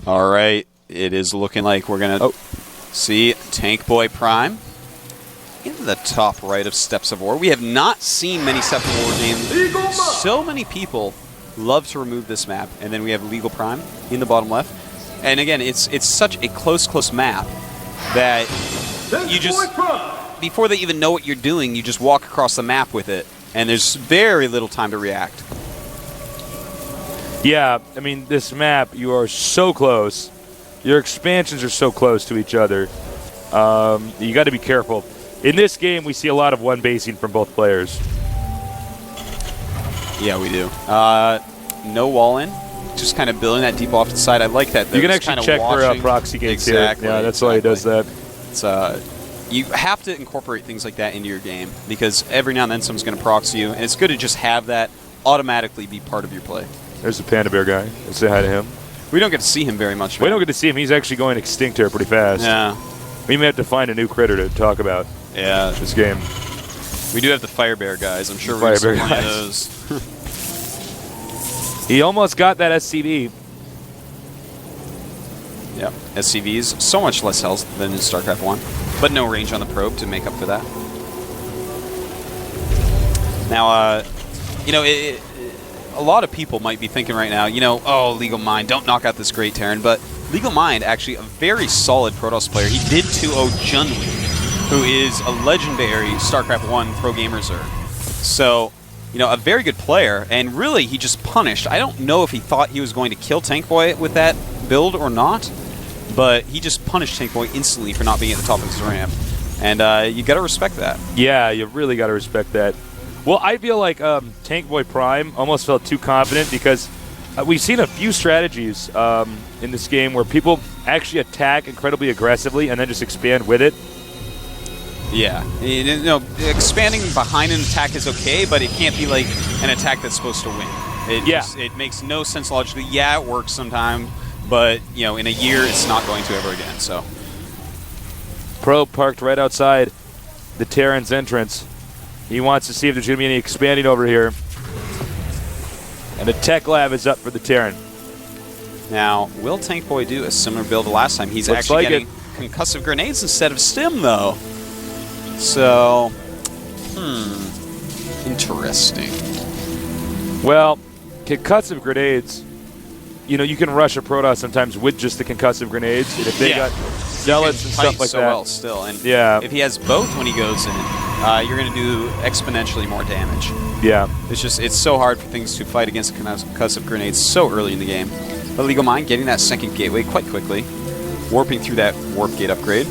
All right. It is looking like we're going to see Tankboy Prime in the top right of Steps of War. We have not seen many Steps of War games. So many people love to remove this map. And then we have Legal Prime in the bottom left. And again, it's such a close map that you just, before they even know what you're doing, you just walk across the map with it. And there's very little time to react. Yeah, I mean, this map, you are so close. Your expansions are so close to each other. You got to be careful. In this game, we see a lot of one-basing from both players. Yeah, we do. No wall in. Just kind of building that deep off to the side. I like that. You can actually check for proxy gates here. Yeah, that's why he does that. It's, you have to incorporate things like that into your game because every now and then someone's going to proxy you, and it's good to just have that automatically be part of your play. There's the Panda Bear guy. Let's say hi to him. We don't get to see him very much, man. We don't get to see him. He's actually going extinct here pretty fast. Yeah. We may have to find a new critter to talk about. Yeah. This game. We do have the Fire Bear guys. I'm sure we're going to see one of those. He almost got that SCV. Yep. SCVs, so much less health than in StarCraft 1, but no range on the probe to make up for that. Now, you know, a lot of people might be thinking right now, you know, oh, LegalMind, don't knock out this great Terran, but LegalMind, actually a very solid Protoss player. He did 2-0 Junwei, who is a legendary StarCraft 1 pro gamer Zerg. So, you know, a very good player, and really he just punished. I don't know if he thought he was going to kill Tankboy with that build or not, but he just punished Tankboy instantly for not being at the top of his ramp. And you got to respect that. Yeah, you really got to respect that. Well, I feel like Tankboy Prime almost felt too confident because we've seen a few strategies in this game where people actually attack incredibly aggressively and then just expand with it. Yeah. You know, expanding behind an attack is okay, but it can't be like an attack that's supposed to win. It makes no sense logically. Yeah, it works sometime, but, you know, in a year it's not going to ever again, so. Pro parked right outside the Terran's entrance. He wants to see if there's going to be any expanding over here. And the tech lab is up for the Terran. Now, will Tankboy do a similar build to last time? He's actually getting concussive grenades instead of stim, though. So, interesting. Well, concussive grenades, you know, you can rush a Protoss sometimes with just the concussive grenades. And if they got zealots and stuff like that. Well still. And if he has both when he goes in, you're going to do exponentially more damage. Yeah. It's so hard for things to fight against concussive grenades so early in the game. But LegalMind getting that second gateway quite quickly, warping through that warp gate upgrade.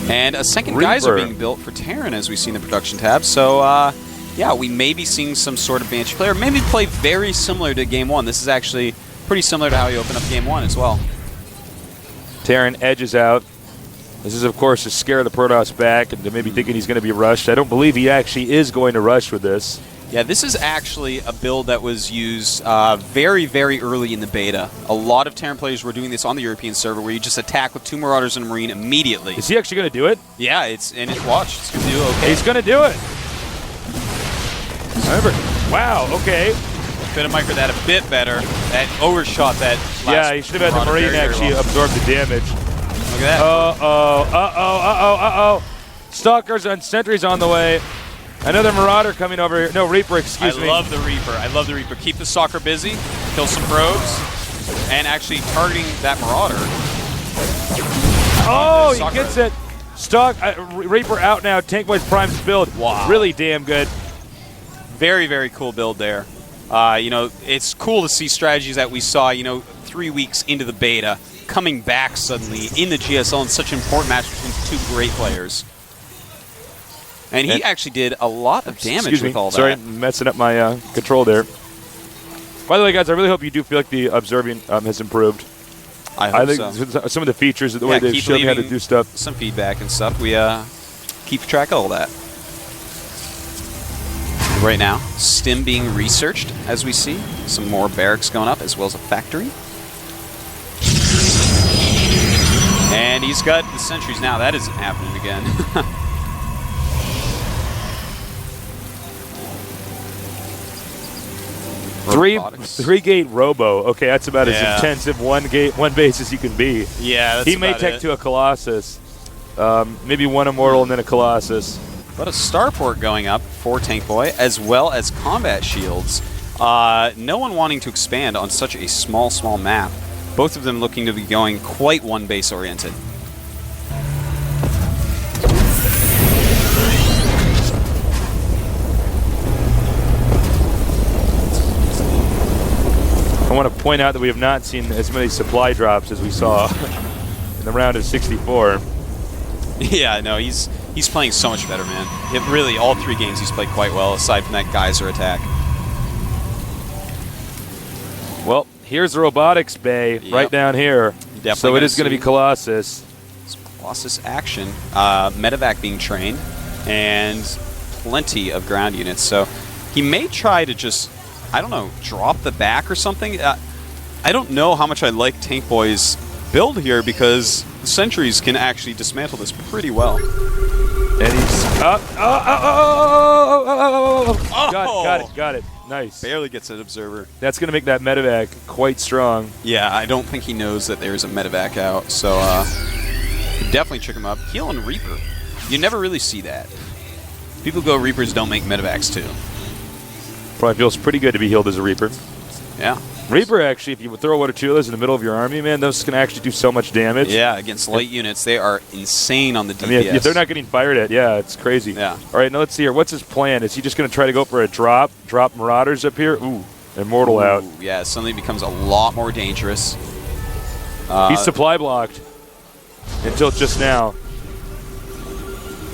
And a second geyser being built for Terran, as we see in the production tab. So, yeah, we may be seeing some sort of Banshee player. Maybe play very similar to Game 1. This is actually pretty similar to how you open up Game 1 as well. Terran edges out. This is, of course, to scare the Protoss back and to maybe thinking he's going to be rushed. I don't believe he actually is going to rush with this. Yeah, this is actually a build that was used very, very early in the beta. A lot of Terran players were doing this on the European server where you just attack with 2 Marauders and a Marine immediately. Is he actually going to do it? Yeah, watch. It's going to do okay. He's going to do it. Wow, okay. Could have microed that a bit better. That overshot that last. Yeah, he should have had the Marine actually absorb the damage. Look at that. Uh-oh. Stalkers and sentries on the way. Another Marauder coming over here. No, Reaper, excuse me. I love the Reaper. Keep the Stalker busy, kill some probes, and actually targeting that Marauder. Oh, he gets it. Reaper out now. Tankboy's Prime's build. Wow. Really damn good. Very, very cool build there. You know, it's cool to see strategies that we saw, you know, 3 weeks into the beta coming back suddenly in the GSL in such an important match between 2 great players. And he actually did a lot of damage with all that. Sorry, messing up my control there. By the way, guys, I really hope you do feel like the observing has improved. I think so. Some of the features, the way they've shown me how to do stuff. Some feedback and stuff. We keep track of all that. Right now, Stim being researched, as we see. Some more barracks going up, as well as a factory. And he's got the sentries now. That isn't happening again. Three-gate robo. Okay, that's about as intensive one base as you can be. Yeah, that's he may take to a Colossus. Maybe one Immortal and then a Colossus. But a starport going up for Tankboy, as well as combat shields. No one wanting to expand on such a small map. Both of them looking to be going quite one base oriented. I want to point out that we have not seen as many supply drops as we saw in the round of 64. Yeah, no, he's playing so much better, man. Really, all 3 games he's played quite well, aside from that geyser attack. Well, here's the robotics bay right down here. So it is going to be Colossus. It's Colossus action. Medevac being trained, and plenty of ground units. So he may try to just, I don't know, drop the back or something. I don't know how much I like Tankboy's build here, because the sentries can actually dismantle this pretty well. And he's got it. Nice. Barely gets an observer. That's going to make that medevac quite strong. Yeah, I don't think he knows that there's a medevac out, so definitely trick him up. Heal and Reaper. You never really see that. People go Reapers don't make medevacs too. Probably feels pretty good to be healed as a Reaper. Yeah. Reaper, actually, if you throw one or two of those in the middle of your army, man, those can actually do so much damage. Yeah, against light units, they are insane on the DPS. I mean, if they're not getting fired at, yeah, it's crazy. Yeah. All right, now let's see here. What's his plan? Is he just going to try to go for a drop Marauders up here? Ooh, Immortal out. Yeah, suddenly becomes a lot more dangerous. He's supply blocked until just now.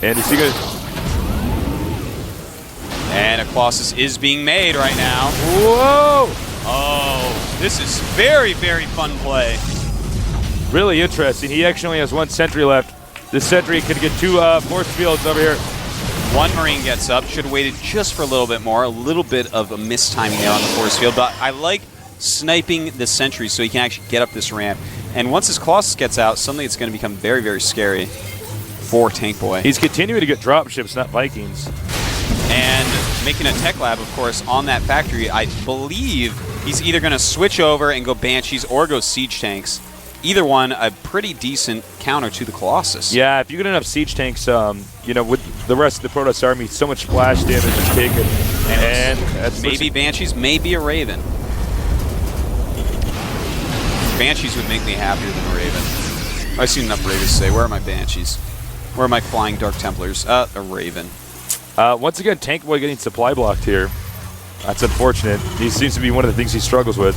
And is he going to... And a Colossus is being made right now. Whoa! Oh, this is very fun play. Really interesting. He actually only has 1 sentry left. This sentry could get 2 force fields over here. 1 Marine gets up. Should have waited just for a little bit more. A little bit of a mistiming there on the force field. But I like sniping the sentry so he can actually get up this ramp. And once his Colossus gets out, suddenly it's going to become very scary for Tankboy. He's continuing to get dropships, not Vikings. And making a tech lab, of course, on that factory. I believe he's either going to switch over and go Banshees or go Siege Tanks. Either one, a pretty decent counter to the Colossus. Yeah, if you get enough Siege Tanks, you know, with the rest of the Protoss army, so much splash damage is taken. And that's maybe Banshees, maybe a Raven. Banshees would make me happier than a Raven. I've seen enough Ravens to say, where are my Banshees? Where are my Flying Dark Templars? A Raven. Once again, Tankboy getting supply blocked here. That's unfortunate. He seems to be one of the things he struggles with.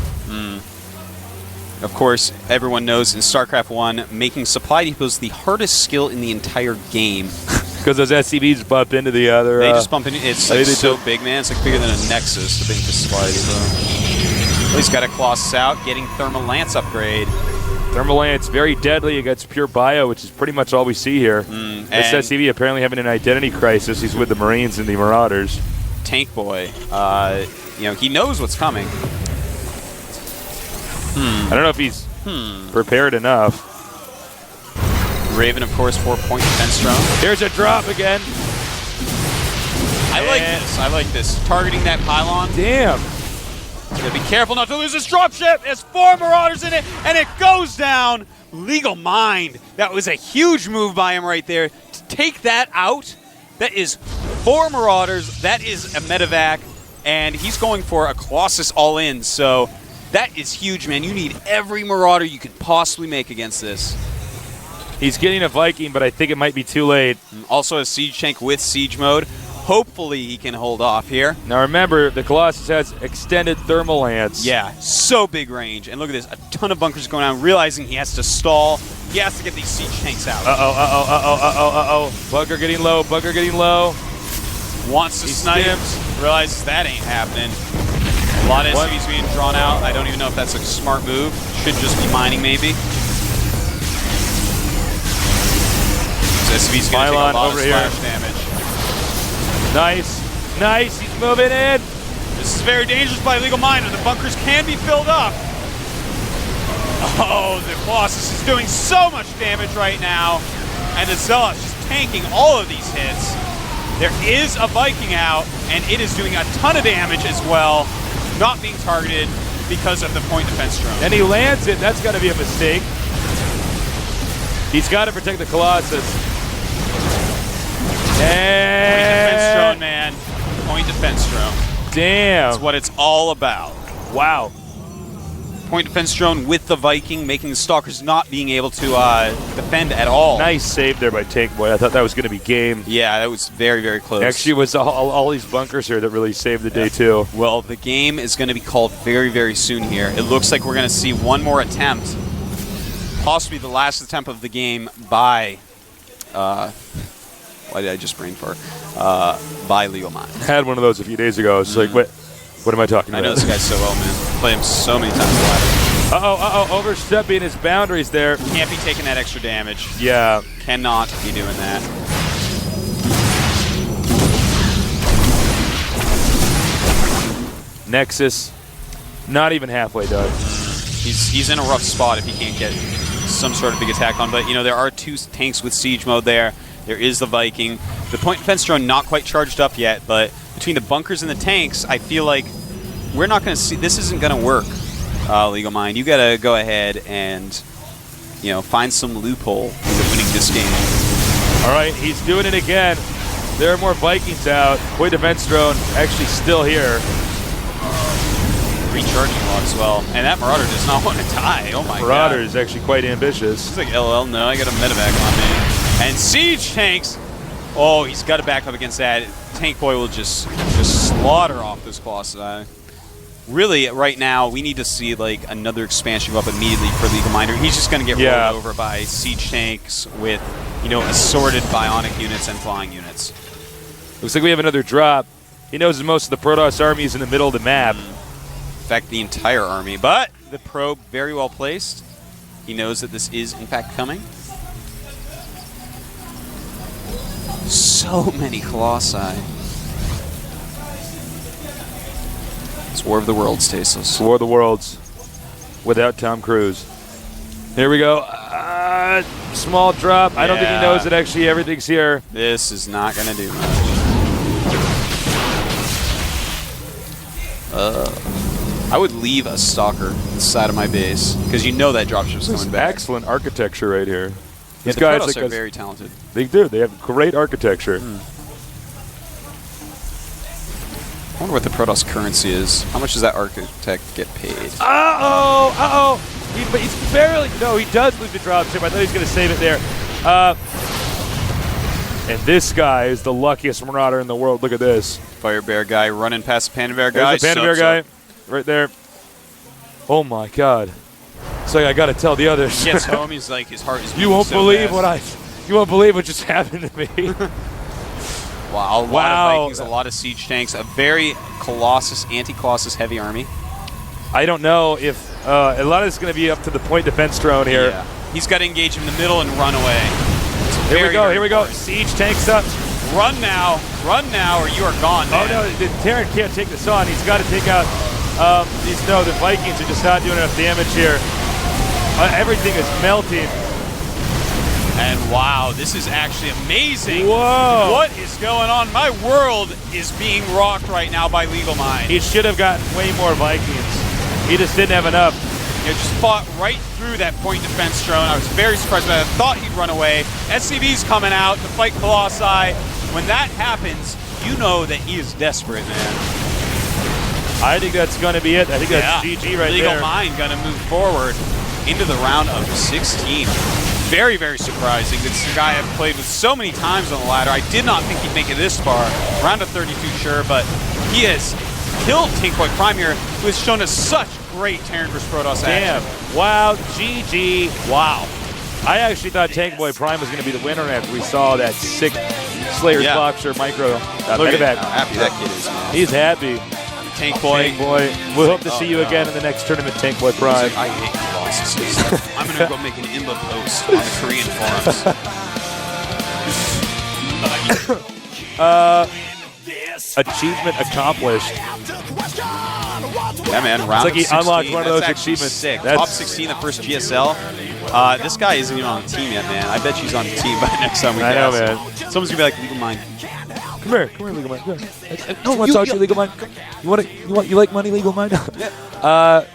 Of course, everyone knows in StarCraft 1, making supply depots the hardest skill in the entire game. Because those SCVs bump into the other... They just bump into... It's like so big, man. It's like bigger than a Nexus, the big supply depot. Well, he's got a Colossus out, getting Thermal Lance upgrade. Thermal Lance, very deadly against pure bio, which is pretty much all we see here. This SCV apparently having an identity crisis. He's with the Marines and the Marauders. Tankboy, you know, he knows what's coming. I don't know if he's prepared enough. Raven, of course, 4-point defense drone. There's a drop again. I like this. I like this. Targeting that pylon. Damn. Gotta be careful not to lose this dropship. There's 4 Marauders in it, and it goes down. LegalMind. That was a huge move by him right there. To take that out, that is 4 Marauders. That is a medevac, and he's going for a Colossus all-in. So that is huge, man. You need every Marauder you could possibly make against this. He's getting a Viking, but I think it might be too late. Also a Siege Tank with Siege mode. Hopefully he can hold off here. Now remember, the Colossus has extended Thermal Lance. Yeah, so big range. And look at this, a ton of bunkers going on, realizing he has to stall. He has to get these Siege Tanks out. Bunker getting low, bunker getting low. Wants to snipe, realizes that ain't happening. A lot of SCVs being drawn out. I don't even know if that's a smart move. Should just be mining, maybe. So SCV's going to take a lot of splash damage. Nice, nice, he's moving in. This is very dangerous by LegalMind. The bunkers can be filled up. Oh, the Colossus is doing so much damage right now. And the Zealot just tanking all of these hits. There is a Viking out, and it is doing a ton of damage as well. not being targeted because of the point defense drone. And he lands it. That's got to be a mistake. He's got to protect the Colossus. Point defense And drone, man. Point defense drone. damn. That's what it's all about. Wow. Point defense drone with the Viking, making the Stalkers not being able to defend at all. Nice save there by Tankboy. I thought that was going to be game. Yeah, that was very, very close. Actually, it was all these bunkers here that really saved the day, too. Well, the game is going to be called very, very soon here. It looks like we're going to see one more attempt, possibly the last attempt of the game by, why did I just brain fart? By LegalMind. I had one of those a few days ago. It's like, what am I talking about? I know this guy so well, man. Played him so many times. Overstepping his boundaries there. Can't be taking that extra damage. Yeah. Cannot be doing that. Nexus, not even halfway done. He's in a rough spot if he can't get some sort of big attack on. But, you know, there are 2 tanks with siege mode there. There is the Viking. The point defense drone not quite charged up yet, but between the bunkers and the tanks, I feel like we're not going to see. This isn't going to work, LegalMind. You got to go ahead and, you know, find some loophole into winning this game. All right, he's doing it again. There are more Vikings out. Point defense drone actually still here. Recharging log as well. And that Marauder does not want to die. Oh, my God. Marauder is actually quite ambitious. It's like, LOL, no, I got a medevac on me. And siege tanks. Oh, he's got to back up against that. Tankboy will just slaughter off this Colossi. Really, right now, we need to see like another expansion go up immediately for LegalMind. He's just going to get rolled over by siege tanks with, you know, assorted bionic units and flying units. Looks like we have another drop. He knows most of the Protoss army is in the middle of the map. In fact, the entire army. But the probe very well placed. He knows that this is, in fact, coming. So many Colossi. It's War of the Worlds, Tasteless. War of the Worlds without Tom Cruise. Here we go. Small drop. I don't think he knows that actually everything's here. This is not going to do much. I would leave a Stalker inside of my base because you know that dropship's coming back. Excellent architecture right here. These guys are very talented. They do. They have great architecture. I wonder what the Protoss currency is. How much does that architect get paid? He's barely. No, he does lose the dropship. I thought he was going to save it there. And this guy is the luckiest Marauder in the world. Look at this. Fire Bear guy running past the Panda Bear guy. There's the Panda Bear guy right there. Oh my God. It's like I got to tell the others. He gets home. He's like, his heart is beating You won't so believe fast. You won't believe what just happened to me. Wow, a lot of Vikings, a lot of siege tanks, a very Colossus, anti-Colossus heavy army. I don't know if a lot of this is going to be up to the point defense drone here. Yeah. He's got to engage him in the middle and run away. Here we go. Siege tanks up. Run now, or you are gone, man. Oh no, the Terran can't take this on. He's got to take out the Vikings are just not doing enough damage here. Everything is melting. And wow, this is actually amazing. Whoa. What is going on? My world is being rocked right now by LegalMind. He should have gotten way more Vikings. He just didn't have enough. He just fought right through that point defense drone. I was very surprised by that. I thought he'd run away. SCV's coming out to fight Colossi. When that happens, you know that he is desperate, man. I think that's going to be it. I think that's GG right there. LegalMind going to move forward into the round of 16. Very, very surprising. This is a guy I've played with so many times on the ladder. I did not think he'd make it this far. Round of 32, sure, but he has killed Tankboy Prime here, who has shown us such great Terran vs. Protoss action. Damn. Wow. GG. Wow. I actually thought Tankboy Prime was going to be the winner after we saw that sick Slayer's Boxer micro. Look at how happy that kid is, man. He's happy. Tankboy. We'll hope to see you again in the next tournament, Tankboy Prime. Like, I hate Colossus. I'm going to go make an IMBA post on the Korean forums. Achievement accomplished. Yeah, man. Round it's like he 16, unlocked one of those achievements. Sick. Top 16, the first GSL. This guy isn't even on the team yet, man. I bet she's on the team by next time we I know, man. Someone's going to be like, LegalMind, Come here, LegalMind. Come here. No one wants to talk to you, LegalMind. You like money, LegalMind?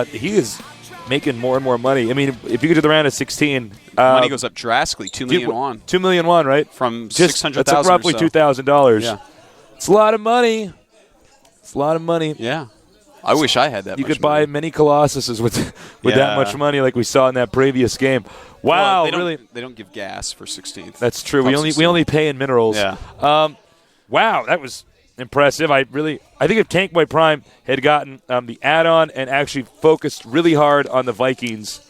He is making more and more money. I mean, if you get to the round of 16, money goes up drastically. 2 million won. 2 million won, right? From 600,000. That's roughly $2,000. Yeah, it's a lot of money. It's a lot of money. Yeah, I wish I had that. You much could buy money. many Colossuses with that much money, like we saw in that previous game. Wow, well, they don't give gas for 16th. That's true. We only pay in minerals. Yeah. Wow, that was impressive. I think if Tankboy Prime had gotten the add-on and actually focused really hard on the Vikings,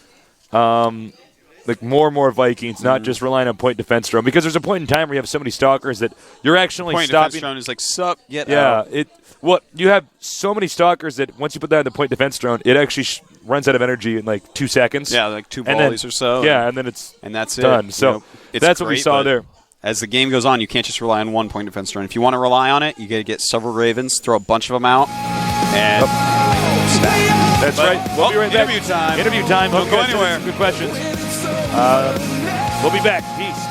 like more and more Vikings, not just relying on point defense drone, because there's a point in time where you have so many stalkers that you're actually point stopping. Defense drone is like sup, get out. You have so many stalkers that once you put that in the point defense drone, it actually runs out of energy in like 2 seconds. Yeah, like 2 volleys or so. Yeah, and then that's done. So that's what we saw there. As the game goes on, you can't just rely on one point defense drone. If you want to rely on it, you got to get several Ravens, throw a bunch of them out, and That's right. We'll be right back. Interview time. Interview time. Don't go anywhere. Good questions. We'll be back. Peace.